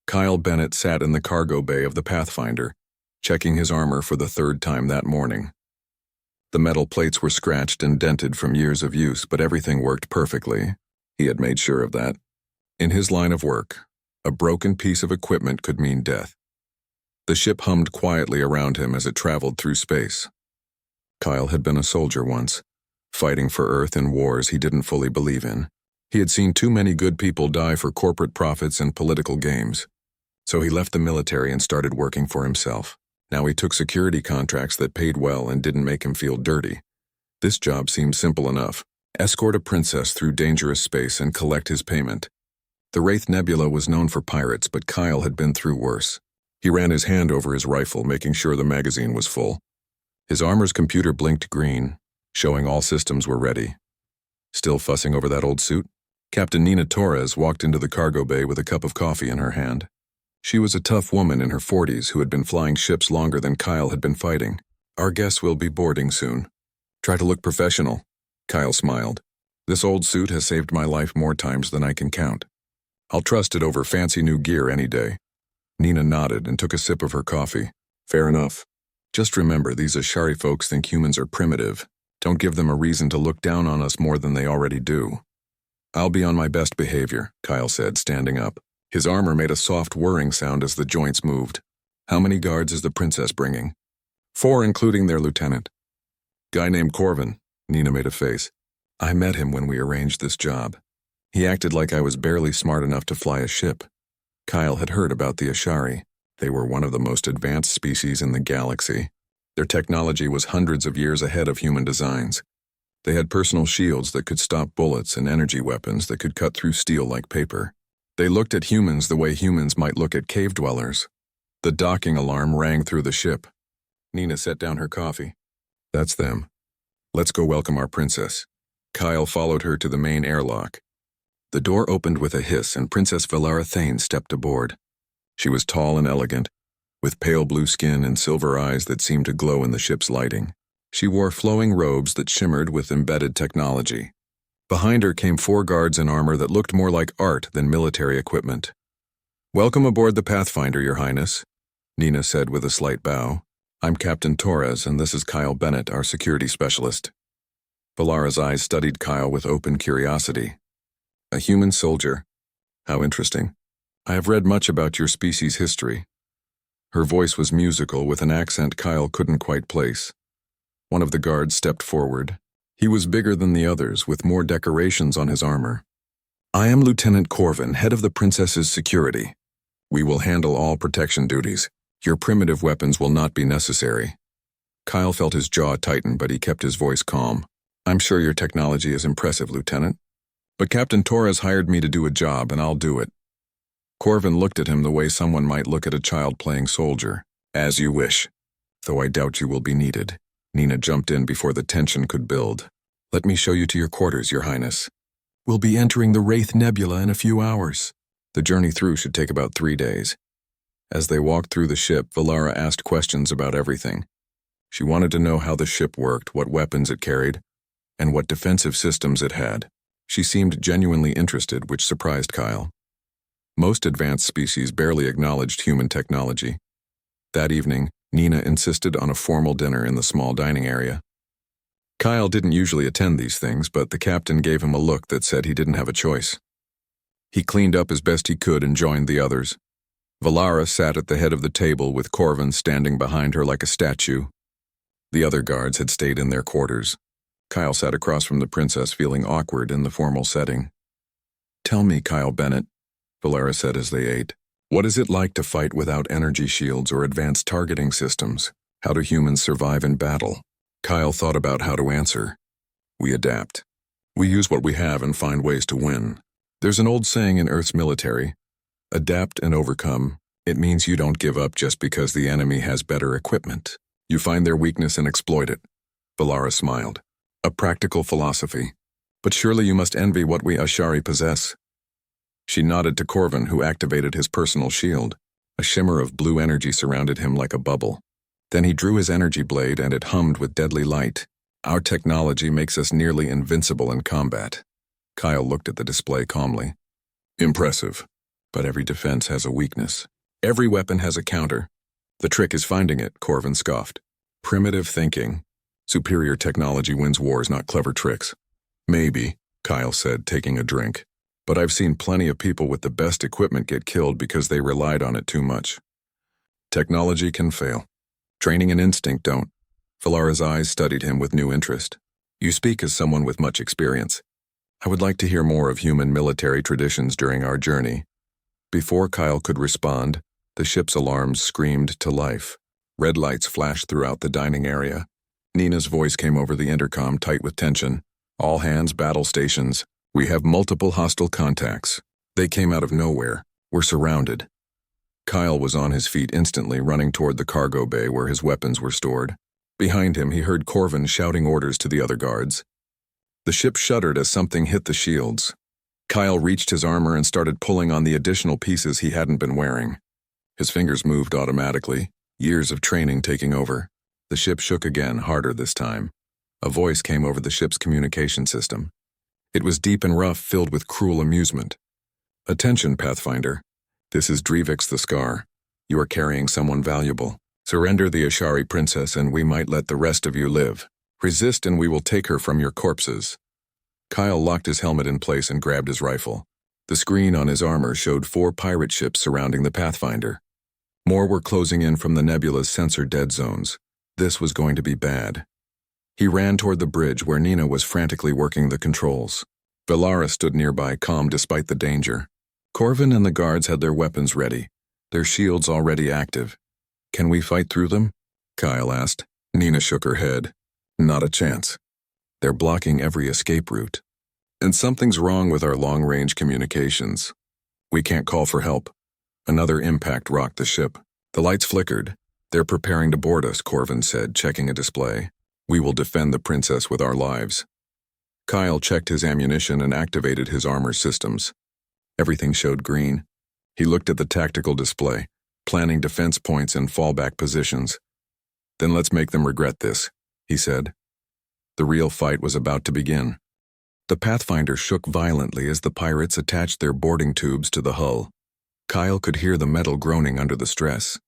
Kyle Bennett sat in the cargo bay of the Pathfinder, checking his armor for the third time that morning. The metal plates were scratched and dented from years of use, but everything worked perfectly. He had made sure of that. In his line of work, a broken piece of equipment could mean death. The ship hummed quietly around him as it traveled through space. Kyle had been a soldier once, fighting for Earth in wars he didn't fully believe in. He had seen too many good people die for corporate profits and political games. So he left the military and started working for himself. Now he took security contracts that paid well and didn't make him feel dirty. This job seemed simple enough. Escort a princess through dangerous space and collect his payment. The Wraith Nebula was known for pirates, but Kyle had been through worse. He ran his hand over his rifle, making sure the magazine was full. His armor's computer blinked green, showing all systems were ready. Still fussing over that old suit? Captain Nina Torres walked into the cargo bay with a cup of coffee in her hand. She was a tough woman in her 40s who had been flying ships longer than Kyle had been fighting. "Our guests will be boarding soon. Try to look professional." Kyle smiled. "This old suit has saved my life more times than I can count. I'll trust it over fancy new gear any day." Nina nodded and took a sip of her coffee. "Fair enough. Just remember, these Ashari folks think humans are primitive. Don't give them a reason to look down on us more than they already do." "I'll be on my best behavior," Kyle said, standing up. His armor made a soft whirring sound as the joints moved. "How many guards is the princess bringing?" 4, including their lieutenant. "Guy named Corvin," Nina made a face. "I met him when we arranged this job. He acted like I was barely smart enough to fly a ship." Kyle had heard about the Ashari. They were one of the most advanced species in the galaxy. Their technology was hundreds of years ahead of human designs. They had personal shields that could stop bullets and energy weapons that could cut through steel like paper. They looked at humans the way humans might look at cave dwellers. The docking alarm rang through the ship. Nina set down her coffee. "That's them. Let's go welcome our princess." Kyle followed her to the main airlock. The door opened with a hiss and Princess Valara Thane stepped aboard. She was tall and elegant, with pale blue skin and silver eyes that seemed to glow in the ship's lighting. She wore flowing robes that shimmered with embedded technology. Behind her came 4 guards in armor that looked more like art than military equipment. "Welcome aboard the Pathfinder, Your Highness," Nina said with a slight bow. "I'm Captain Torres, and this is Kyle Bennett, our security specialist." Valara's eyes studied Kyle with open curiosity. "A human soldier? How interesting. I have read much about your species' history." Her voice was musical with an accent Kyle couldn't quite place. One of the guards stepped forward. He was bigger than the others, with more decorations on his armor. "I am Lieutenant Corvin, head of the princess's security. We will handle all protection duties. Your primitive weapons will not be necessary." Kyle felt his jaw tighten, but he kept his voice calm. "I'm sure your technology is impressive, Lieutenant. But Captain Torres hired me to do a job, and I'll do it." Corvin looked at him the way someone might look at a child playing soldier. "As you wish, though I doubt you will be needed." Nina jumped in before the tension could build. "Let me show you to your quarters, Your Highness. We'll be entering the Wraith Nebula in a few hours. The journey through should take about 3 days." As they walked through the ship, Valara asked questions about everything. She wanted to know how the ship worked, what weapons it carried, and what defensive systems it had. She seemed genuinely interested, which surprised Kyle. Most advanced species barely acknowledged human technology. That evening, Nina insisted on a formal dinner in the small dining area. Kyle didn't usually attend these things, but the captain gave him a look that said he didn't have a choice. He cleaned up as best he could and joined the others. Valara sat at the head of the table with Corvin standing behind her like a statue. The other guards had stayed in their quarters. Kyle sat across from the princess, feeling awkward in the formal setting. "Tell me, Kyle Bennett," Valara said as they ate, "what is it like to fight without energy shields or advanced targeting systems? How do humans survive in battle?" Kyle thought about how to answer. "We adapt. We use what we have and find ways to win. There's an old saying in Earth's military, adapt and overcome. It means you don't give up just because the enemy has better equipment. You find their weakness and exploit it." Valara smiled. "A practical philosophy. But surely you must envy what we Ashari possess." She nodded to Corvin, who activated his personal shield. A shimmer of blue energy surrounded him like a bubble. Then he drew his energy blade and it hummed with deadly light. "Our technology makes us nearly invincible in combat." Kyle looked at the display calmly. "Impressive. But every defense has a weakness. Every weapon has a counter. The trick is finding it, Corvin scoffed. Primitive thinking. Superior technology wins wars, not clever tricks. Maybe, Kyle said, taking a drink. But I've seen plenty of people with the best equipment get killed because they relied on it too much. Technology can fail. Training and instinct don't. Valara's eyes studied him with new interest. You speak as someone with much experience. I would like to hear more of human military traditions during our journey. Before Kyle could respond, the ship's alarms screamed to life. Red lights flashed throughout the dining area. Nina's voice came over the intercom, tight with tension. All hands, battle stations. We have multiple hostile contacts. They came out of nowhere. We're surrounded. Kyle was on his feet instantly, running toward the cargo bay where his weapons were stored. Behind him, he heard Corvin shouting orders to the other guards. The ship shuddered as something hit the shields. Kyle reached his armor and started pulling on the additional pieces he hadn't been wearing. His fingers moved automatically, years of training taking over. The ship shook again, harder this time. A voice came over the ship's communication system. It was deep and rough, filled with cruel amusement. Attention, Pathfinder. This is Drevix the Scar. You are carrying someone valuable. Surrender the Ashari princess and we might let the rest of you live. Resist and we will take her from your corpses. Kyle locked his helmet in place and grabbed his rifle. The screen on his armor showed 4 pirate ships surrounding the Pathfinder. More were closing in from the nebula's sensor dead zones. This was going to be bad. He ran toward the bridge where Nina was frantically working the controls. Valara stood nearby, calm despite the danger. Corvin and the guards had their weapons ready, their shields already active. Can we fight through them? Kyle asked. Nina shook her head. Not a chance. They're blocking every escape route. And something's wrong with our long-range communications. We can't call for help. Another impact rocked the ship. The lights flickered. They're preparing to board us, Corvin said, checking a display. We will defend the princess with our lives. Kyle checked his ammunition and activated his armor systems. Everything showed green. He looked at the tactical display, planning defense points and fallback positions. Then let's make them regret this, he said. The real fight was about to begin. The Pathfinder shook violently as the pirates attached their boarding tubes to the hull. Kyle could hear the metal groaning under the stress.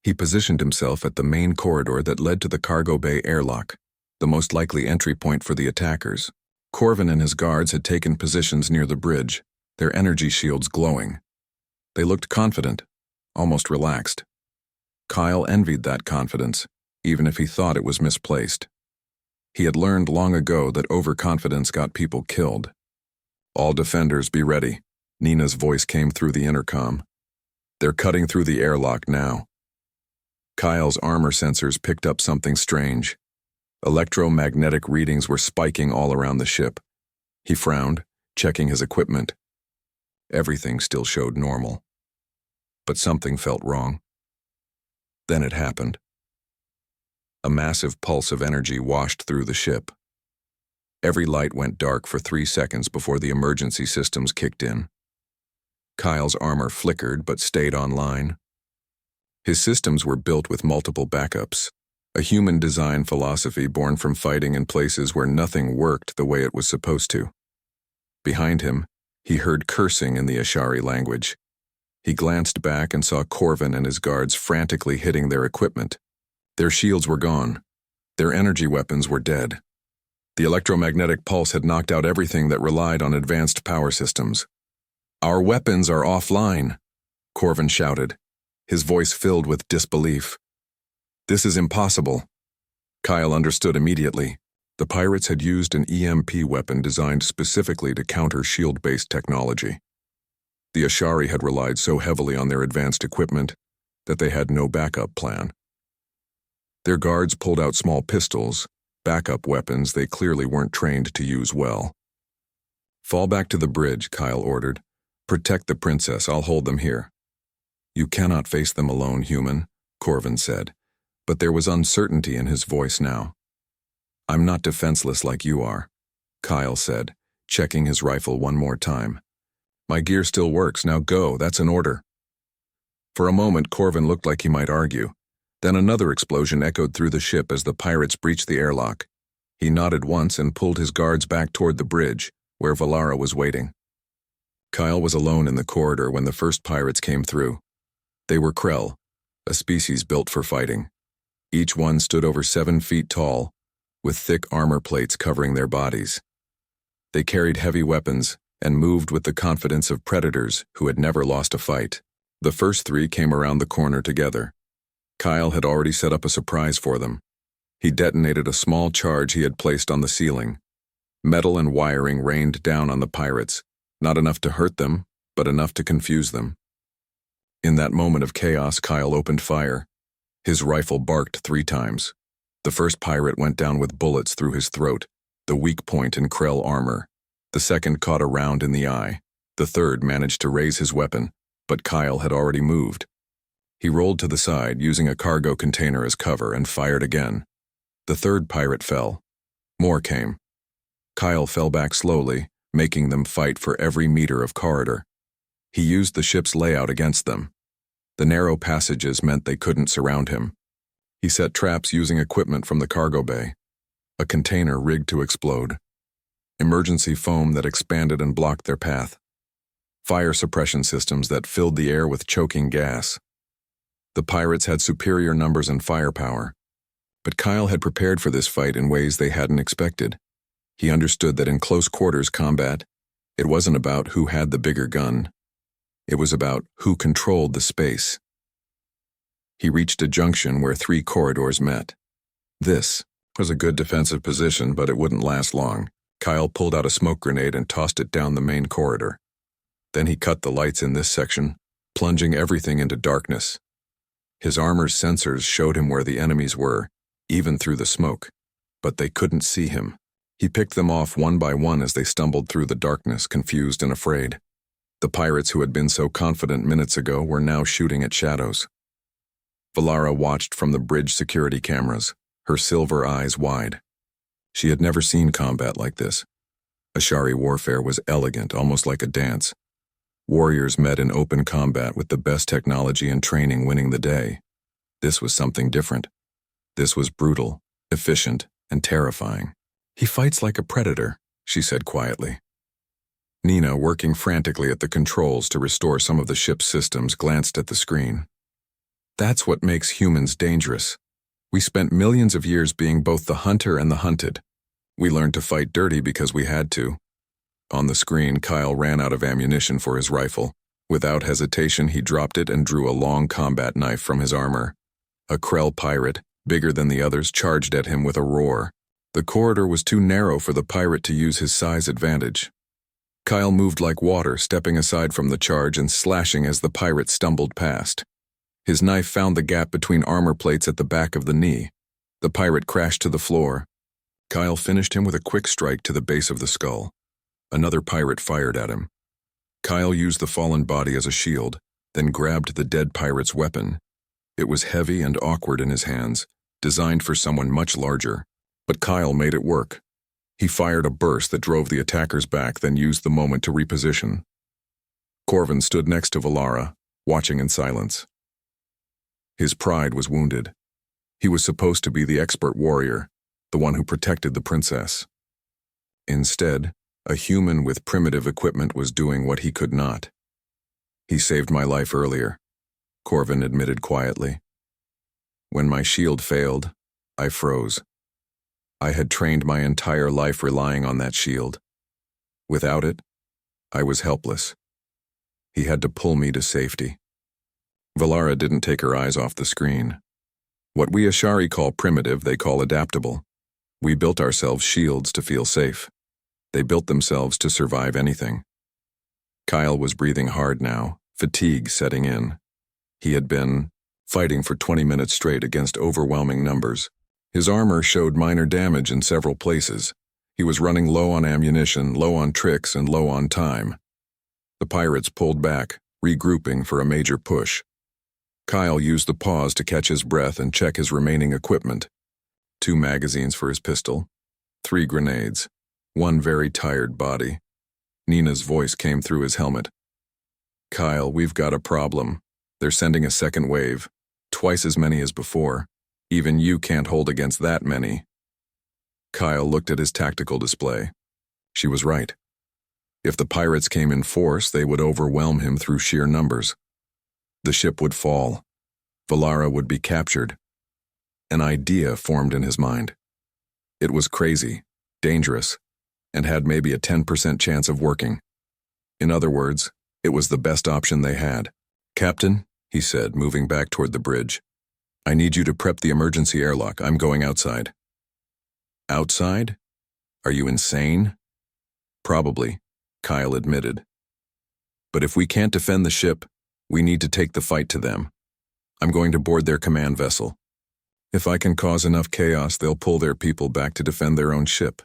He positioned himself at the main corridor that led to the cargo bay airlock, the most likely entry point for the attackers. Corvin and his guards had taken positions near the bridge, their energy shields glowing. They looked confident, almost relaxed. Kyle envied that confidence, even if he thought it was misplaced. He had learned long ago that overconfidence got people killed. All defenders be ready, Nina's voice came through the intercom. They're cutting through the airlock now. Kyle's armor sensors picked up something strange. Electromagnetic readings were spiking all around the ship. He frowned, checking his equipment. Everything still showed normal. But something felt wrong. Then it happened. A massive pulse of energy washed through the ship. Every light went dark for 3 seconds before the emergency systems kicked in. Kyle's armor flickered but stayed online. His systems were built with multiple backups, a human design philosophy born from fighting in places where nothing worked the way it was supposed to. Behind him, he heard cursing in the Ashari language. He glanced back and saw Corvin and his guards frantically hitting their equipment. Their shields were gone. Their energy weapons were dead. The electromagnetic pulse had knocked out everything that relied on advanced power systems. Our weapons are offline, Corvin shouted, his voice filled with disbelief. This is impossible. Kyle understood immediately. The pirates had used an EMP weapon designed specifically to counter shield-based technology. The Ashari had relied so heavily on their advanced equipment that they had no backup plan. Their guards pulled out small pistols, backup weapons they clearly weren't trained to use well. Fall back to the bridge, Kyle ordered. Protect the princess, I'll hold them here. You cannot face them alone, human, Corvin said, but there was uncertainty in his voice now. I'm not defenseless like you are, Kyle said, checking his rifle one more time. My gear still works, now go, that's an order. For a moment, Corvin looked like he might argue. Then another explosion echoed through the ship as the pirates breached the airlock. He nodded once and pulled his guards back toward the bridge, where Valara was waiting. Kyle was alone in the corridor when the first pirates came through. They were Krell, a species built for fighting. Each one stood over 7 feet tall, with thick armor plates covering their bodies. They carried heavy weapons and moved with the confidence of predators who had never lost a fight. The first 3 came around the corner together. Kyle had already set up a surprise for them. He detonated a small charge he had placed on the ceiling. Metal and wiring rained down on the pirates, not enough to hurt them, but enough to confuse them. In that moment of chaos, Kyle opened fire. His rifle barked 3 times. The first pirate went down with bullets through his throat, the weak point in Krell armor. The second caught a round in the eye. The third managed to raise his weapon, but Kyle had already moved. He rolled to the side, using a cargo container as cover, and fired again. The third pirate fell. More came. Kyle fell back slowly, making them fight for every meter of corridor. He used the ship's layout against them. The narrow passages meant they couldn't surround him. He set traps using equipment from the cargo bay. A container rigged to explode. Emergency foam that expanded and blocked their path. Fire suppression systems that filled the air with choking gas. The pirates had superior numbers and firepower. But Kyle had prepared for this fight in ways they hadn't expected. He understood that in close quarters combat, it wasn't about who had the bigger gun. It was about who controlled the space. He reached a junction where 3 corridors met. This was a good defensive position, but it wouldn't last long. Kyle pulled out a smoke grenade and tossed it down the main corridor. Then he cut the lights in this section, plunging everything into darkness. His armor's sensors showed him where the enemies were, even through the smoke, but they couldn't see him. He picked them off one by one as they stumbled through the darkness, confused and afraid. The pirates who had been so confident minutes ago were now shooting at shadows. Valara watched from the bridge security cameras, her silver eyes wide. She had never seen combat like this. Ashari warfare was elegant, almost like a dance. Warriors met in open combat with the best technology and training winning the day. This was something different. This was brutal, efficient, and terrifying. "He fights like a predator," she said quietly. Nina, working frantically at the controls to restore some of the ship's systems, glanced at the screen. "That's what makes humans dangerous. We spent millions of years being both the hunter and the hunted. We learned to fight dirty because we had to." On the screen, Kyle ran out of ammunition for his rifle. Without hesitation, he dropped it and drew a long combat knife from his armor. A Krell pirate, bigger than the others, charged at him with a roar. The corridor was too narrow for the pirate to use his size advantage. Kyle moved like water, stepping aside from the charge and slashing as the pirate stumbled past. His knife found the gap between armor plates at the back of the knee. The pirate crashed to the floor. Kyle finished him with a quick strike to the base of the skull. Another pirate fired at him. Kyle used the fallen body as a shield, then grabbed the dead pirate's weapon. It was heavy and awkward in his hands, designed for someone much larger. But Kyle made it work. He fired a burst that drove the attackers back, then used the moment to reposition. Corvin stood next to Valara, watching in silence. His pride was wounded. He was supposed to be the expert warrior, the one who protected the princess. Instead, a human with primitive equipment was doing what he could not. "He saved my life earlier," Corvin admitted quietly. "When my shield failed, I froze. I had trained my entire life relying on that shield. Without it, I was helpless. He had to pull me to safety." Valara didn't take her eyes off the screen. "What we Ashari call primitive, they call adaptable. We built ourselves shields to feel safe. They built themselves to survive anything." Kyle was breathing hard now, fatigue setting in. He had been fighting for 20 minutes straight against overwhelming numbers. His armor showed minor damage in several places. He was running low on ammunition, low on tricks, and low on time. The pirates pulled back, regrouping for a major push. Kyle used the pause to catch his breath and check his remaining equipment. 2 magazines for his pistol, 3 grenades, 1 very tired body. Nina's voice came through his helmet. "Kyle, we've got a problem. They're sending a second wave, twice as many as before. Even you can't hold against that many." Kyle looked at his tactical display. She was right. If the pirates came in force, they would overwhelm him through sheer numbers. The ship would fall. Valara would be captured. An idea formed in his mind. It was crazy, dangerous, and had maybe a 10% chance of working. In other words, it was the best option they had. "Captain," he said, moving back toward the bridge, "I need you to prep the emergency airlock. I'm going outside." "Outside? Are you insane?" "Probably," Kyle admitted. "But if we can't defend the ship, we need to take the fight to them. I'm going to board their command vessel. If I can cause enough chaos, they'll pull their people back to defend their own ship."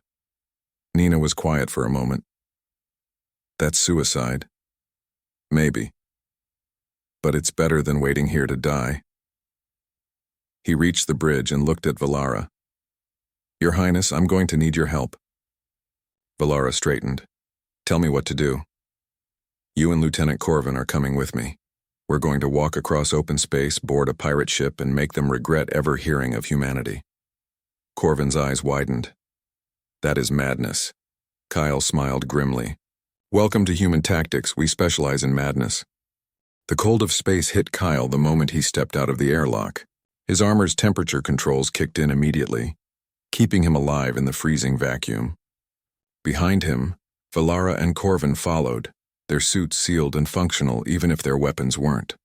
Nina was quiet for a moment. "That's suicide." "Maybe. But it's better than waiting here to die." He reached the bridge and looked at Valara. "Your Highness, I'm going to need your help." Valara straightened. "Tell me what to do." "You and Lieutenant Corvin are coming with me. We're going to walk across open space, board a pirate ship, and make them regret ever hearing of humanity." Corvin's eyes widened. "That is madness." Kyle smiled grimly. "Welcome to human tactics. We specialize in madness." The cold of space hit Kyle the moment he stepped out of the airlock. His armor's temperature controls kicked in immediately, keeping him alive in the freezing vacuum. Behind him, Valara and Corvin followed, their suits sealed and functional even if their weapons weren't.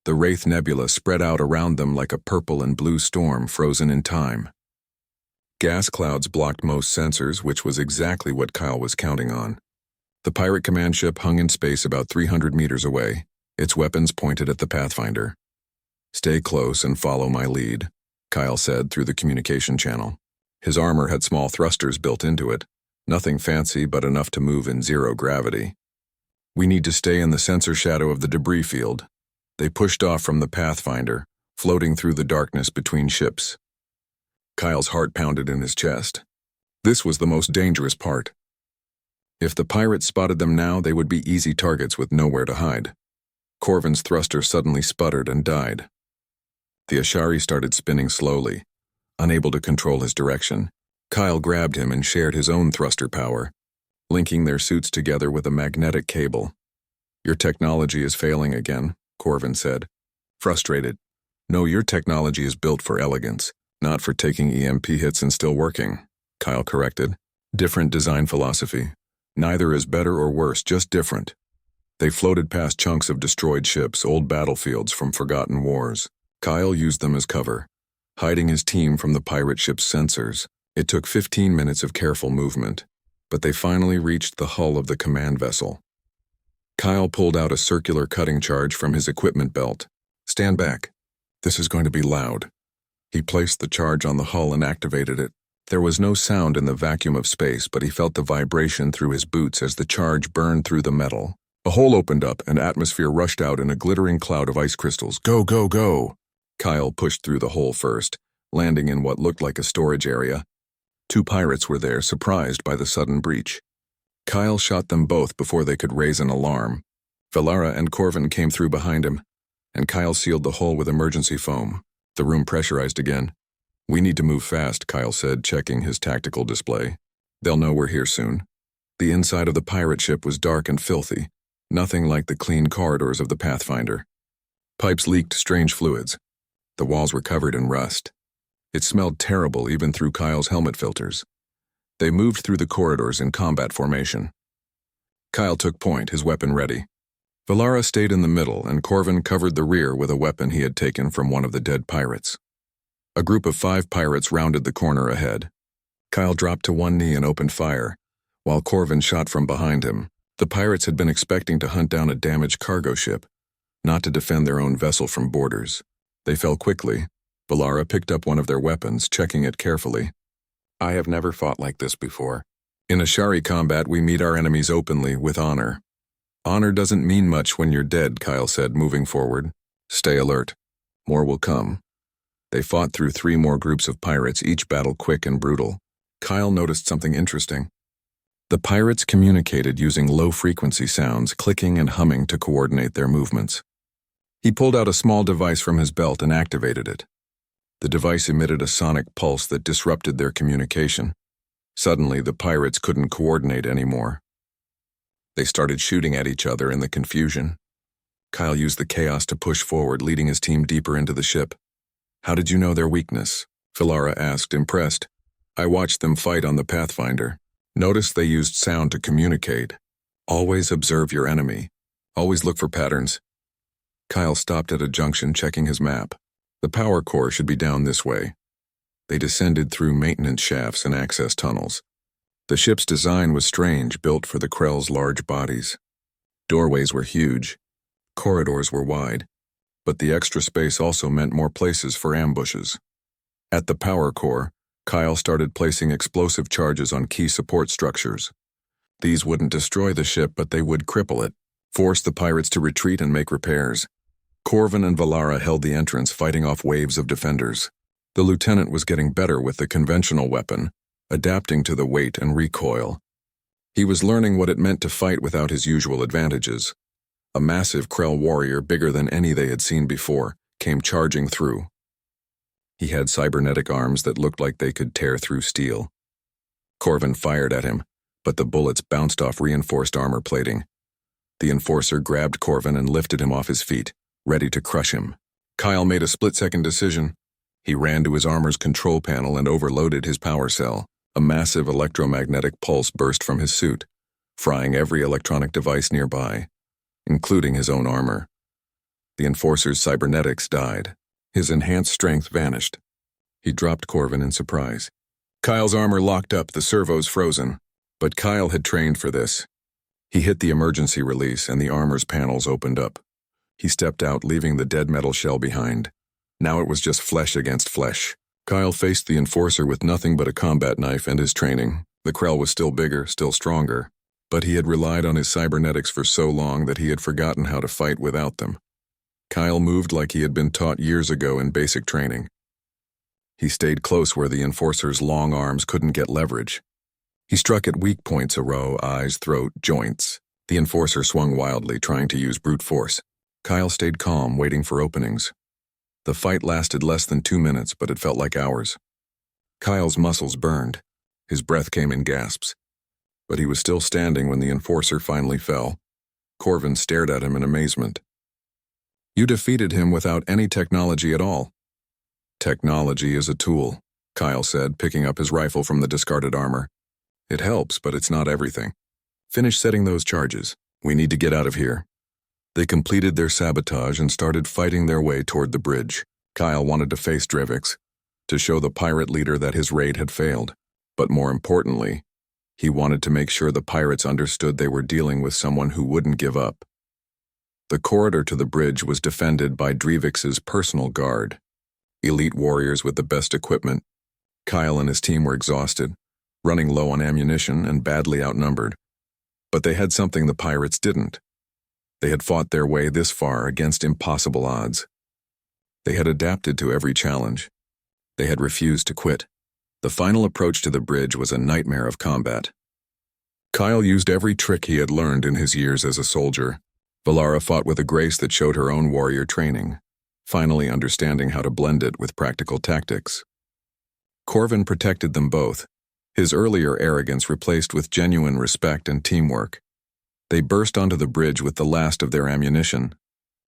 The Wraith Nebula spread out around them like a purple and blue storm frozen in time. Gas clouds blocked most sensors, which was exactly what Kyle was counting on. The pirate command ship hung in space about 300 meters away, its weapons pointed at the Pathfinder. "Stay close and follow my lead," Kyle said through the communication channel. His armor had small thrusters built into it, nothing fancy but enough to move in zero gravity. "We need to stay in the sensor shadow of the debris field." They pushed off from the Pathfinder, floating through the darkness between ships. Kyle's heart pounded in his chest. This was the most dangerous part. If the pirates spotted them now, they would be easy targets with nowhere to hide. Corvin's thruster suddenly sputtered and died. The Ashari started spinning slowly, unable to control his direction. Kyle grabbed him and shared his own thruster power, linking their suits together with a magnetic cable. "Your technology is failing again," Corvin said, frustrated. "No, your technology is built for elegance, not for taking EMP hits and still working," Kyle corrected. "Different design philosophy. Neither is better or worse, just different." They floated past chunks of destroyed ships, old battlefields from forgotten wars. Kyle used them as cover, hiding his team from the pirate ship's sensors. It took 15 minutes of careful movement, but they finally reached the hull of the command vessel. Kyle pulled out a circular cutting charge from his equipment belt. "Stand back. This is going to be loud." He placed the charge on the hull and activated it. There was no sound in the vacuum of space, but he felt the vibration through his boots as the charge burned through the metal. A hole opened up and atmosphere rushed out in a glittering cloud of ice crystals. "Go, go, go!" Kyle pushed through the hole first, landing in what looked like a storage area. 2 pirates were there, surprised by the sudden breach. Kyle shot them both before they could raise an alarm. Valara and Corvin came through behind him, and Kyle sealed the hole with emergency foam. The room pressurized again. "We need to move fast," Kyle said, checking his tactical display. "They'll know we're here soon." The inside of the pirate ship was dark and filthy, nothing like the clean corridors of the Pathfinder. Pipes leaked strange fluids. The walls were covered in rust. It smelled terrible even through Kyle's helmet filters. They moved through the corridors in combat formation. Kyle took point, his weapon ready. Valara stayed in the middle, and Corvin covered the rear with a weapon he had taken from one of the dead pirates. A group of 5 pirates rounded the corner ahead. Kyle dropped to one knee and opened fire, while Corvin shot from behind him. The pirates had been expecting to hunt down a damaged cargo ship, not to defend their own vessel from boarders. They fell quickly. Valara picked up one of their weapons, checking it carefully. "I have never fought like this before. In Ashari combat, we meet our enemies openly, with honor." "Honor doesn't mean much when you're dead," Kyle said, moving forward. "Stay alert. More will come." They fought through 3 more groups of pirates, each battle quick and brutal. Kyle noticed something interesting. The pirates communicated using low-frequency sounds, clicking and humming to coordinate their movements. He pulled out a small device from his belt and activated it. The device emitted a sonic pulse that disrupted their communication. Suddenly, the pirates couldn't coordinate anymore. They started shooting at each other in the confusion. Kyle used the chaos to push forward, leading his team deeper into the ship. "How did you know their weakness?" Valara asked, impressed. "I watched them fight on the Pathfinder. Noticed they used sound to communicate. Always observe your enemy. Always look for patterns." Kyle stopped at a junction, checking his map. The power core should be down this way. They descended through maintenance shafts and access tunnels. The ship's design was strange, built for the Krell's large bodies. Doorways were huge. Corridors were wide. But the extra space also meant more places for ambushes. At the power core, Kyle started placing explosive charges on key support structures. These wouldn't destroy the ship, but they would cripple it, force the pirates to retreat and make repairs. Corvin and Valara held the entrance, fighting off waves of defenders. The lieutenant was getting better with the conventional weapon, adapting to the weight and recoil. He was learning what it meant to fight without his usual advantages. A massive Krell warrior, bigger than any they had seen before, came charging through. He had cybernetic arms that looked like they could tear through steel. Corvin fired at him, but the bullets bounced off reinforced armor plating. The enforcer grabbed Corvin and lifted him off his feet, ready to crush him. Kyle made a split-second decision. He ran to his armor's control panel and overloaded his power cell. A massive electromagnetic pulse burst from his suit, frying every electronic device nearby, including his own armor. The enforcer's cybernetics died. His enhanced strength vanished. He dropped Corvin in surprise. Kyle's armor locked up, the servos frozen. But Kyle had trained for this. He hit the emergency release and the armor's panels opened up. He stepped out, leaving the dead metal shell behind. Now it was just flesh against flesh. Kyle faced the enforcer with nothing but a combat knife and his training. The Krell was still bigger, still stronger, but he had relied on his cybernetics for so long that he had forgotten how to fight without them. Kyle moved like he had been taught years ago in basic training. He stayed close where the enforcer's long arms couldn't get leverage. He struck at weak points: a row, eyes, throat, joints. The enforcer swung wildly, trying to use brute force. Kyle stayed calm, waiting for openings. The fight lasted less than 2 minutes, but it felt like hours. Kyle's muscles burned. His breath came in gasps. But he was still standing when the enforcer finally fell. Corvin stared at him in amazement. "You defeated him without any technology at all." "Technology is a tool," Kyle said, picking up his rifle from the discarded armor. "It helps, but it's not everything. Finish setting those charges. We need to get out of here." They completed their sabotage and started fighting their way toward the bridge. Kyle wanted to face Drevix, to show the pirate leader that his raid had failed. But more importantly, he wanted to make sure the pirates understood they were dealing with someone who wouldn't give up. The corridor to the bridge was defended by Drevix's personal guard, elite warriors with the best equipment. Kyle and his team were exhausted, running low on ammunition and badly outnumbered. But they had something the pirates didn't. They had fought their way this far against impossible odds. They had adapted to every challenge. They had refused to quit. The final approach to the bridge was a nightmare of combat. Kyle used every trick he had learned in his years as a soldier. Valara fought with a grace that showed her own warrior training, finally understanding how to blend it with practical tactics. Corvin protected them both, his earlier arrogance replaced with genuine respect and teamwork. They burst onto the bridge with the last of their ammunition.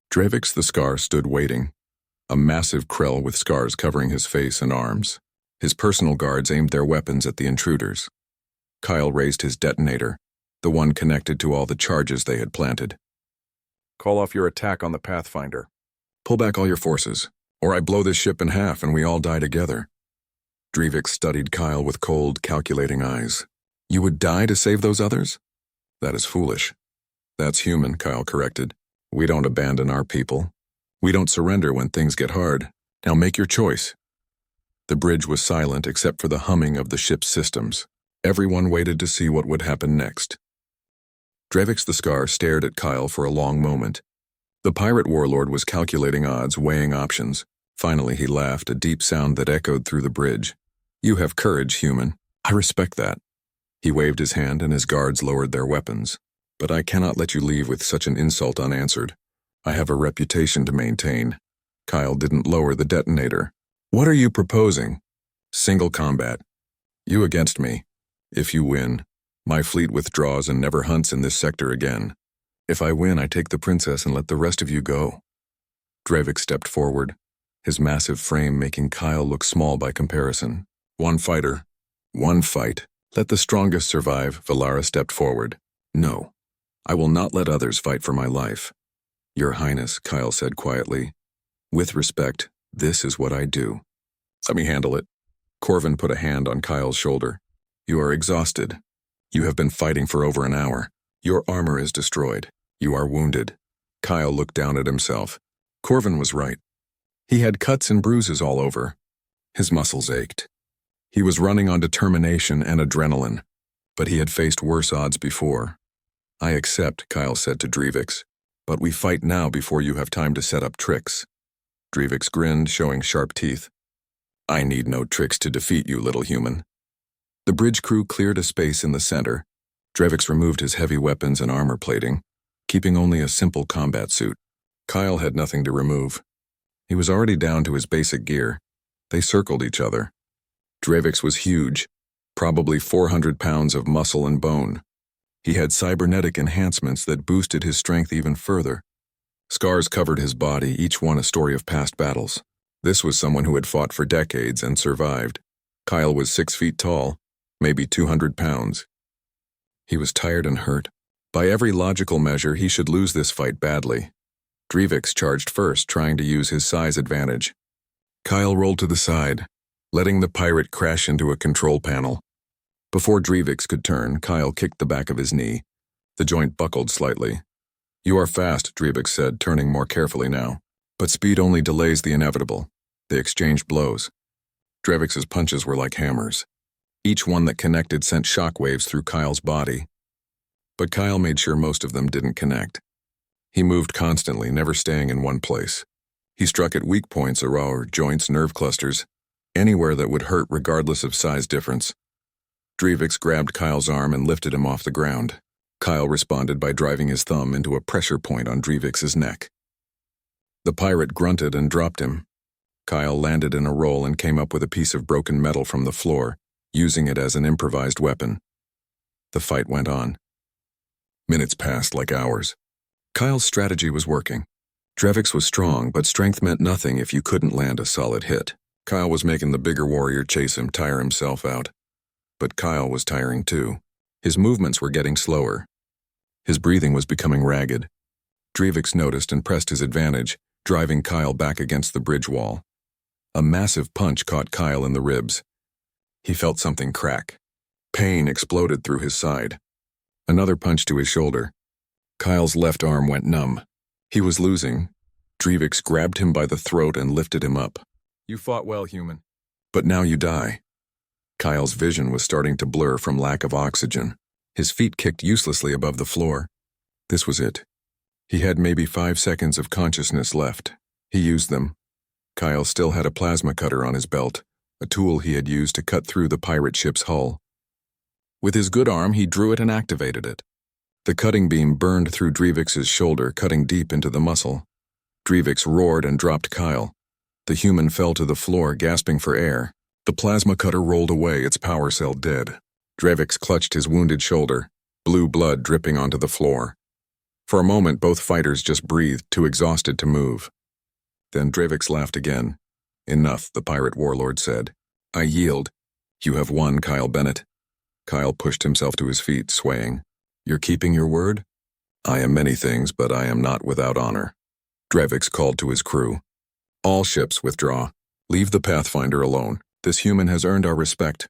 Drevix the Scar stood waiting, a massive Krell with scars covering his face and arms. His personal guards aimed their weapons at the intruders. Kyle raised his detonator, the one connected to all the charges they had planted. "Call off your attack on the Pathfinder. Pull back all your forces, or I blow this ship in half and we all die together." Drevix studied Kyle with cold, calculating eyes. "You would die to save those others?" "That is foolish." "That's human," Kyle corrected. "We don't abandon our people. We don't surrender when things get hard. Now make your choice." The bridge was silent except for the humming of the ship's systems. Everyone waited to see what would happen next. Drevix the Scar stared at Kyle for a long moment. The pirate warlord was calculating odds, weighing options. Finally he laughed, a deep sound that echoed through the bridge. "You have courage, human. I respect that." He waved his hand and his guards lowered their weapons. "But I cannot let you leave with such an insult unanswered. I have a reputation to maintain." Kyle didn't lower the detonator. "What are you proposing?" "Single combat. You against me. If you win, My fleet withdraws and never hunts in this sector again. If I win, I take the princess and let the rest of you go. Drevik stepped forward, his massive frame making Kyle look small by comparison. One fighter, one fight. Let the strongest survive, Valara stepped forward. No, I will not let others fight for my life. Your Highness, Kyle said quietly. With respect, this is what I do. Let me handle it. Corvin put a hand on Kyle's shoulder. You are exhausted. You have been fighting for over an hour. Your armor is destroyed. You are wounded. Kyle looked down at himself. Corvin was right. He had cuts and bruises all over. His muscles ached. He was running on determination and adrenaline, but he had faced worse odds before. I accept, Kyle said to Drevix, but we fight now before you have time to set up tricks. Drevix grinned, showing sharp teeth. I need no tricks to defeat you, little human. The bridge crew cleared a space in the center. Drevix removed his heavy weapons and armor plating, keeping only a simple combat suit. Kyle had nothing to remove. He was already down to his basic gear. They circled each other. Drevix was huge, probably 400 pounds of muscle and bone. He had cybernetic enhancements that boosted his strength even further. Scars covered his body, each one a story of past battles. This was someone who had fought for decades and survived. Kyle was 6 feet tall, maybe 200 pounds. He was tired and hurt. By every logical measure, he should lose this fight badly. Drevix charged first, trying to use his size advantage. Kyle rolled to the side, letting the pirate crash into a control panel. Before Drevix could turn, Kyle kicked the back of his knee. The joint buckled slightly. You are fast, Drevix said, turning more carefully now. But speed only delays the inevitable. They exchanged blows. Drevix's punches were like hammers. Each one that connected sent shockwaves through Kyle's body. But Kyle made sure most of them didn't connect. He moved constantly, never staying in one place. He struck at weak points or joints, nerve clusters, anywhere that would hurt regardless of size difference. Drevix grabbed Kyle's arm and lifted him off the ground. Kyle responded by driving his thumb into a pressure point on Drevix's neck. The pirate grunted and dropped him. Kyle landed in a roll and came up with a piece of broken metal from the floor, using it as an improvised weapon. The fight went on. Minutes passed like hours. Kyle's strategy was working. Drevix was strong, but strength meant nothing if you couldn't land a solid hit. Kyle was making the bigger warrior chase him, tire himself out. But Kyle was tiring too. His movements were getting slower. His breathing was becoming ragged. Drevix noticed and pressed his advantage, driving Kyle back against the bridge wall. A massive punch caught Kyle in the ribs. He felt something crack. Pain exploded through his side. Another punch to his shoulder. Kyle's left arm went numb. He was losing. Drevix grabbed him by the throat and lifted him up. You fought well, human. But now you die. Kyle's vision was starting to blur from lack of oxygen. His feet kicked uselessly above the floor. This was it. He had maybe 5 seconds of consciousness left. He used them. Kyle still had a plasma cutter on his belt, a tool he had used to cut through the pirate ship's hull. With his good arm, he drew it and activated it. The cutting beam burned through Drevix's shoulder, cutting deep into the muscle. Drevix roared and dropped Kyle. The human fell to the floor, gasping for air. The plasma cutter rolled away, its power cell dead. Drevix clutched his wounded shoulder, blue blood dripping onto the floor. For a moment, both fighters just breathed, too exhausted to move. Then Drevix laughed again. Enough, the pirate warlord said. I yield. You have won, Kyle Bennett. Kyle pushed himself to his feet, swaying. You're keeping your word? I am many things, but I am not without honor. Drevix called to his crew. All ships withdraw. Leave the Pathfinder alone. This human has earned our respect.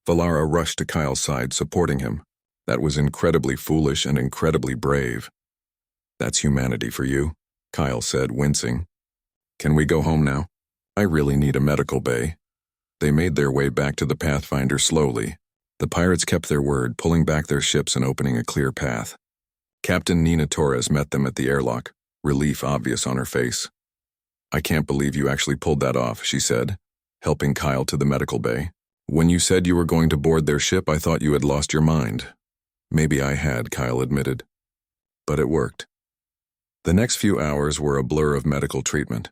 Valara rushed to Kyle's side, supporting him. That was incredibly foolish and incredibly brave. That's humanity for you, Kyle said, wincing. Can we go home now? I really need a medical bay. They made their way back to the Pathfinder slowly. The pirates kept their word, pulling back their ships and opening a clear path. Captain Nina Torres met them at the airlock, relief obvious on her face. I can't believe you actually pulled that off, she said, helping Kyle to the medical bay. When you said you were going to board their ship, I thought you had lost your mind. Maybe I had, Kyle admitted. But it worked. The next few hours were a blur of medical treatment.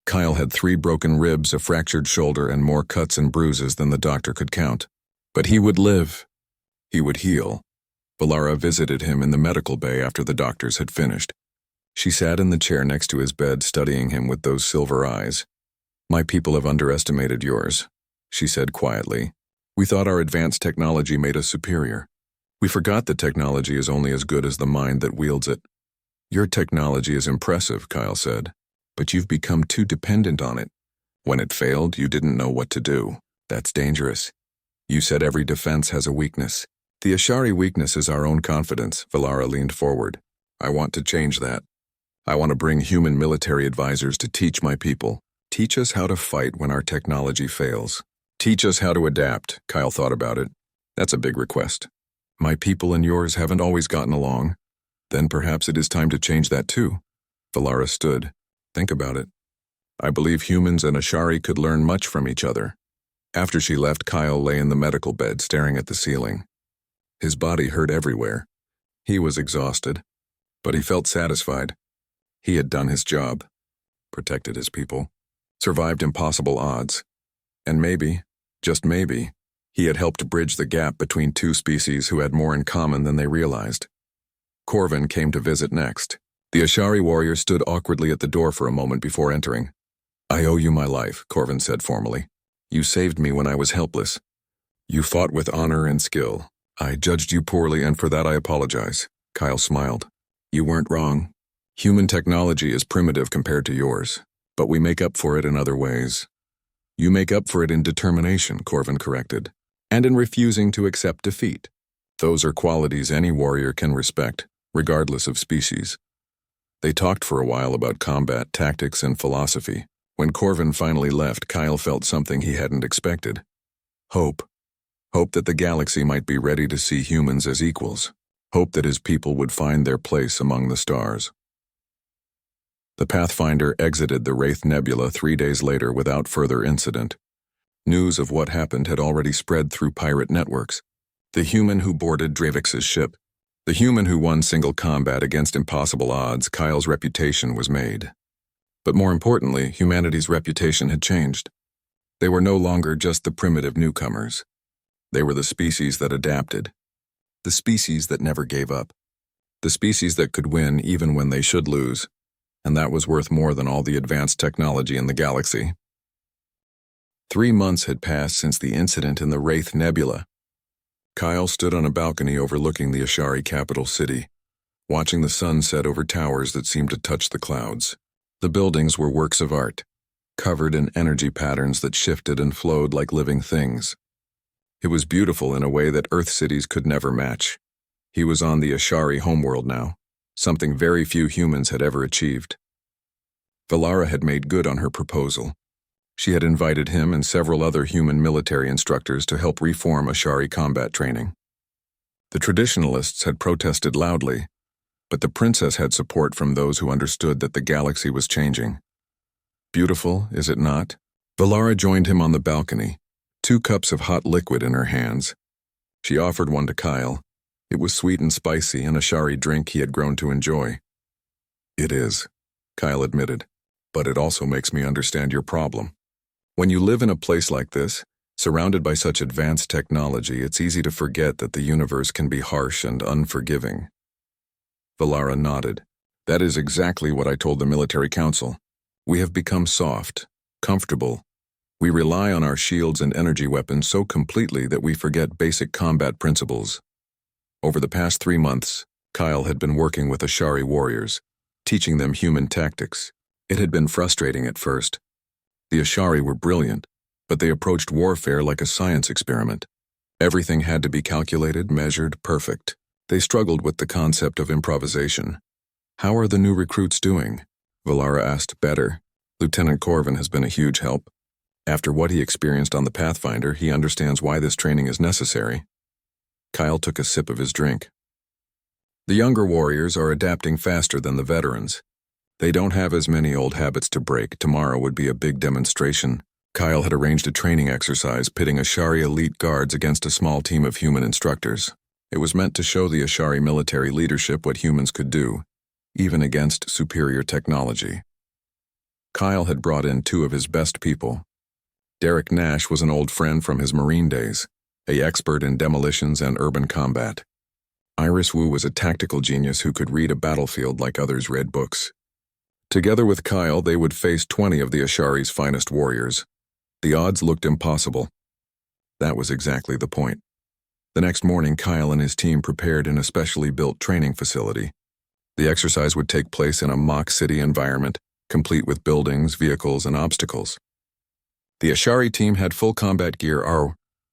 Kyle had 3 broken ribs, a fractured shoulder, and more cuts and bruises than the doctor could count. But he would live. He would heal. Valara visited him in the medical bay after the doctors had finished. She sat in the chair next to his bed, studying him with those silver eyes. "My people have underestimated yours," she said quietly. "We thought our advanced technology made us superior. We forgot that technology is only as good as the mind that wields it." "Your technology is impressive," Kyle said, "but you've become too dependent on it. When it failed, you didn't know what to do. That's dangerous. You said every defense has a weakness. The Ashari weakness is our own confidence." Valara leaned forward. "I want to change that. I want to bring human military advisors to teach my people. Teach us how to fight when our technology fails. Teach us how to adapt." Kyle thought about it. "That's a big request. My people and yours haven't always gotten along. Then perhaps it is time to change that too." Valara stood. "Think about it. I believe humans and Ashari could learn much from each other." After she left, Kyle lay in the medical bed staring at the ceiling. His body hurt everywhere. He was exhausted, but he felt satisfied. He had done his job, protected his people, survived impossible odds, and maybe, just maybe, he had helped bridge the gap between two species who had more in common than they realized. Corvin came to visit next. The Ashari warrior stood awkwardly at the door for a moment before entering. "I owe you my life," Corvin said formally. "You saved me when I was helpless. You fought with honor and skill. I judged you poorly, and for that I apologize." Kyle smiled. "You weren't wrong. Human technology is primitive compared to yours, but we make up for it in other ways." "You make up for it in determination," Corvin corrected, "and in refusing to accept defeat. Those are qualities any warrior can respect, regardless of species." They talked for a while about combat, tactics, and philosophy. When Corvin finally left, Kyle felt something he hadn't expected. Hope. Hope that the galaxy might be ready to see humans as equals. Hope that his people would find their place among the stars. The Pathfinder exited the Wraith Nebula 3 days later without further incident. News of what happened had already spread through pirate networks. The human who boarded Dravix's ship. The human who won single combat against impossible odds, Kyle's reputation was made. But more importantly, humanity's reputation had changed. They were no longer just the primitive newcomers. They were the species that adapted. The species that never gave up. The species that could win even when they should lose. And that was worth more than all the advanced technology in the galaxy. 3 months had passed since the incident in the Wraith Nebula. Kyle stood on a balcony overlooking the Ashari capital city, watching the sun set over towers that seemed to touch the clouds. The buildings were works of art, covered in energy patterns that shifted and flowed like living things. It was beautiful in a way that Earth cities could never match. He was on the Ashari homeworld now, something very few humans had ever achieved. Valara had made good on her proposal. She had invited him and several other human military instructors to help reform Ashari combat training. The traditionalists had protested loudly, but the princess had support from those who understood that the galaxy was changing. Beautiful, is it not? Valara joined him on the balcony, 2 cups of hot liquid in her hands. She offered one to Kyle. It was sweet and spicy, an Ashari drink he had grown to enjoy. "It is," Kyle admitted, "but it also makes me understand your problem. When you live in a place like this, surrounded by such advanced technology, it's easy to forget that the universe can be harsh and unforgiving." Valara nodded. "That is exactly what I told the military council. We have become soft, comfortable. We rely on our shields and energy weapons so completely that we forget basic combat principles." Over the past 3 months, Kyle had been working with Ashari warriors, teaching them human tactics. It had been frustrating at first. The Ashari were brilliant, but they approached warfare like a science experiment. Everything had to be calculated, measured, perfect. They struggled with the concept of improvisation. "How are the new recruits doing?" Valara asked. "Better. Lieutenant Corvin has been a huge help. After what he experienced on the Pathfinder, he understands why this training is necessary." Kyle took a sip of his drink. "The younger warriors are adapting faster than the veterans. They don't have as many old habits to break. Tomorrow would be a big demonstration." Kyle had arranged a training exercise pitting Ashari elite guards against a small team of human instructors. It was meant to show the Ashari military leadership what humans could do, even against superior technology. Kyle had brought in 2 of his best people. Derek Nash was an old friend from his Marine days, an expert in demolitions and urban combat. Iris Wu was a tactical genius who could read a battlefield like others read books. Together with Kyle, they would face 20 of the Ashari's finest warriors. The odds looked impossible. That was exactly the point. The next morning, Kyle and his team prepared in a specially built training facility. The exercise would take place in a mock city environment, complete with buildings, vehicles, and obstacles. The Ashari team had full combat gear,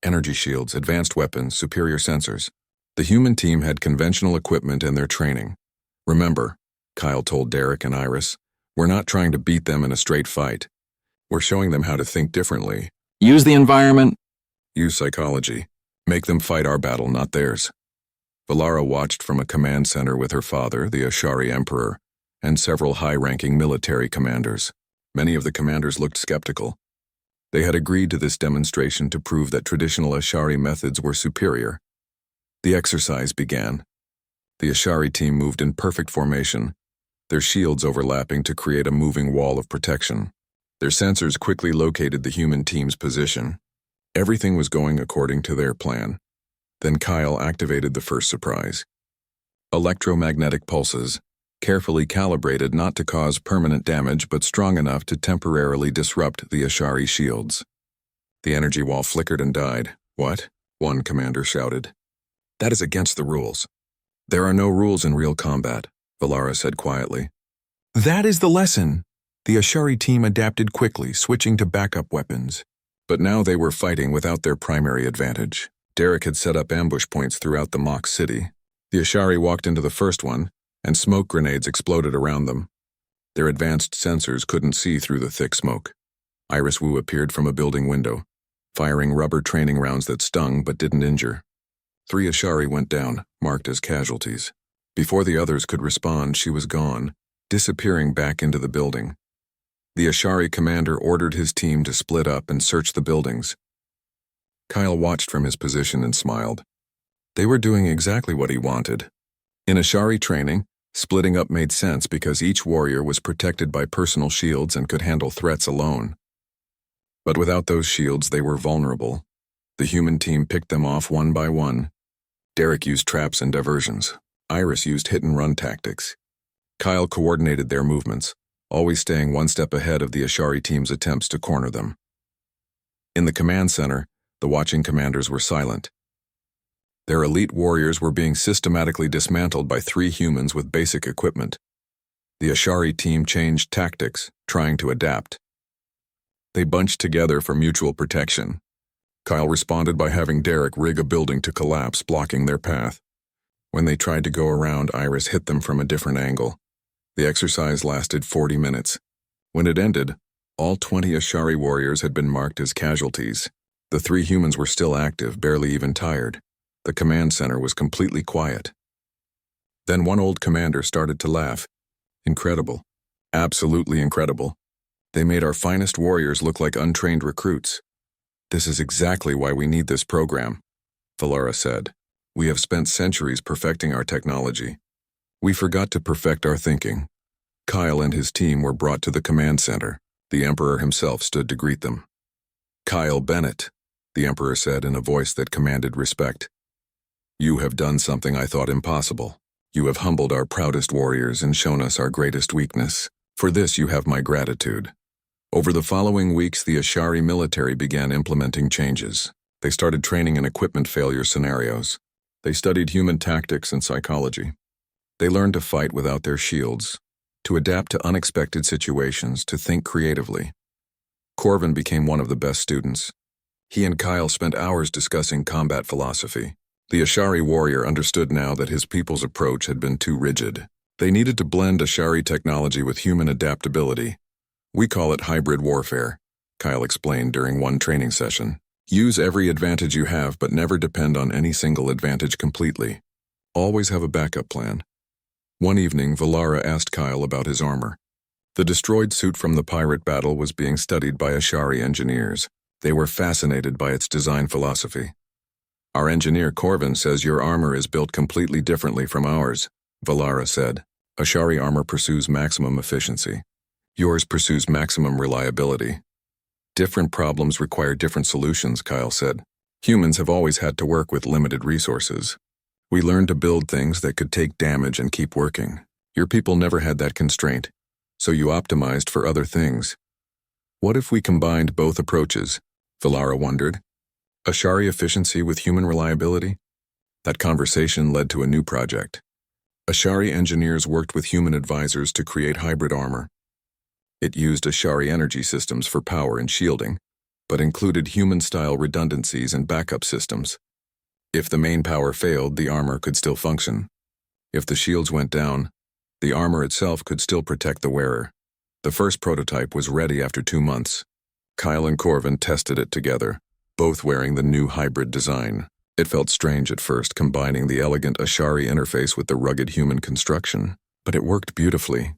energy shields, advanced weapons, superior sensors. The human team had conventional equipment and their training. Remember, Kyle told Derek and Iris, we're not trying to beat them in a straight fight. We're showing them how to think differently. Use the environment. Use psychology. Make them fight our battle, not theirs. Valara watched from a command center with her father, the Ashari Emperor, and several high-ranking military commanders. Many of the commanders looked skeptical. They had agreed to this demonstration to prove that traditional Ashari methods were superior. The exercise began. The Ashari team moved in perfect formation, their shields overlapping to create a moving wall of protection. Their sensors quickly located the human team's position. Everything was going according to their plan. Then Kyle activated the first surprise. Electromagnetic pulses, carefully calibrated not to cause permanent damage but strong enough to temporarily disrupt the Ashari shields. The energy wall flickered and died. What? One commander shouted. That is against the rules. There are no rules in real combat, Valara said quietly. That is the lesson. The Ashari team adapted quickly, switching to backup weapons. But now they were fighting without their primary advantage. Derek had set up ambush points throughout the mock city. The Ashari walked into the first one, and smoke grenades exploded around them. Their advanced sensors couldn't see through the thick smoke. Iris Wu appeared from a building window, firing rubber training rounds that stung but didn't injure. 3 Ashari went down, marked as casualties. Before the others could respond, she was gone, disappearing back into the building. The Ashari commander ordered his team to split up and search the buildings. Kyle watched from his position and smiled. They were doing exactly what he wanted. In Ashari training, splitting up made sense because each warrior was protected by personal shields and could handle threats alone. But without those shields, they were vulnerable. The human team picked them off one by one. Derek used traps and diversions. Iris used hit-and-run tactics. Kyle coordinated their movements, always staying one step ahead of the Ashari team's attempts to corner them. In the command center, the watching commanders were silent. Their elite warriors were being systematically dismantled by 3 humans with basic equipment. The Ashari team changed tactics, trying to adapt. They bunched together for mutual protection. Kyle responded by having Derek rig a building to collapse, blocking their path. When they tried to go around, Iris hit them from a different angle. The exercise lasted 40 minutes. When it ended, all 20 Ashari warriors had been marked as casualties. The 3 humans were still active, barely even tired. The command center was completely quiet. Then one old commander started to laugh. Incredible. Absolutely incredible. They made our finest warriors look like untrained recruits. This is exactly why we need this program, Valara said. We have spent centuries perfecting our technology. We forgot to perfect our thinking. Kyle and his team were brought to the command center. The Emperor himself stood to greet them. Kyle Bennett, the Emperor said in a voice that commanded respect. You have done something I thought impossible. You have humbled our proudest warriors and shown us our greatest weakness. For this you have my gratitude. Over the following weeks, the Ashari military began implementing changes. They started training in equipment failure scenarios. They studied human tactics and psychology. They learned to fight without their shields, to adapt to unexpected situations, to think creatively. Corvin became one of the best students. He and Kyle spent hours discussing combat philosophy. The Ashari warrior understood now that his people's approach had been too rigid. They needed to blend Ashari technology with human adaptability. We call it hybrid warfare, Kyle explained during one training session. Use every advantage you have, but never depend on any single advantage completely. Always have a backup plan. One evening, Valara asked Kyle about his armor. The destroyed suit from the pirate battle was being studied by Ashari engineers. They were fascinated by its design philosophy. Our engineer Corvin says your armor is built completely differently from ours, Valara said. Ashari armor pursues maximum efficiency. Yours pursues maximum reliability. Different problems require different solutions, Kyle said. Humans have always had to work with limited resources. We learned to build things that could take damage and keep working. Your people never had that constraint, so you optimized for other things. What if we combined both approaches? Valara wondered. Ashari efficiency with human reliability? That conversation led to a new project. Ashari engineers worked with human advisors to create hybrid armor. It used Ashari energy systems for power and shielding, but included human-style redundancies and backup systems. If the main power failed, the armor could still function. If the shields went down, the armor itself could still protect the wearer. The first prototype was ready after 2 months. Kyle and Corvin tested it together, both wearing the new hybrid design. It felt strange at first, combining the elegant Ashari interface with the rugged human construction, but it worked beautifully.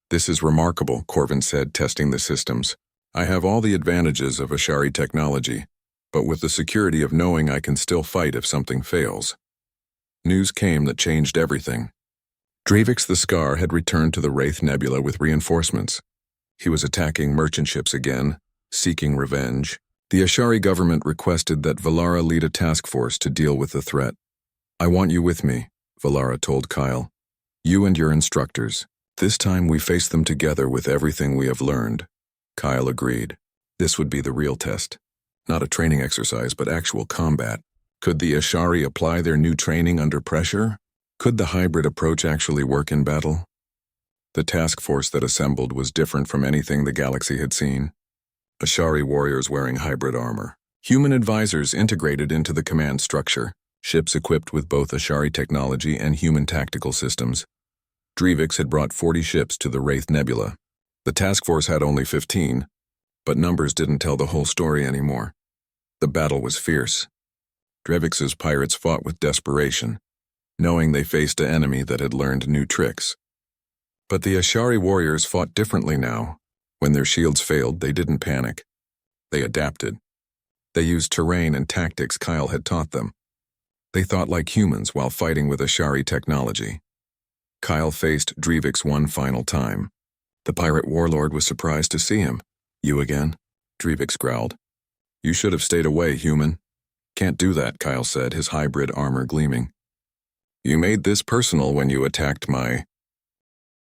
"This is remarkable," Corvin said, testing the systems. "I have all the advantages of Ashari technology, but with the security of knowing I can still fight if something fails." News came that changed everything. Dravix the Scar had returned to the Wraith Nebula with reinforcements. He was attacking merchant ships again, seeking revenge. The Ashari government requested that Valara lead a task force to deal with the threat. "I want you with me," Valara told Kyle. "You and your instructors. This time we face them together with everything we have learned." Kyle agreed. This would be the real test. Not a training exercise, but actual combat. Could the Ashari apply their new training under pressure? Could the hybrid approach actually work in battle? The task force that assembled was different from anything the galaxy had seen. Ashari warriors wearing hybrid armor. Human advisors integrated into the command structure. Ships equipped with both Ashari technology and human tactical systems. Dravix had brought 40 ships to the Wraith Nebula. The task force had only 15, but numbers didn't tell the whole story anymore. The battle was fierce. Dravix's pirates fought with desperation, knowing they faced an enemy that had learned new tricks. But the Ashari warriors fought differently now. When their shields failed, they didn't panic. They adapted. They used terrain and tactics Kyle had taught them. They thought like humans while fighting with Ashari technology. Kyle faced Dravix one final time. The pirate warlord was surprised to see him. "You again?" Dravix growled. "You should have stayed away, human." "Can't do that," Kyle said, his hybrid armor gleaming. "You made this personal when you attacked my..."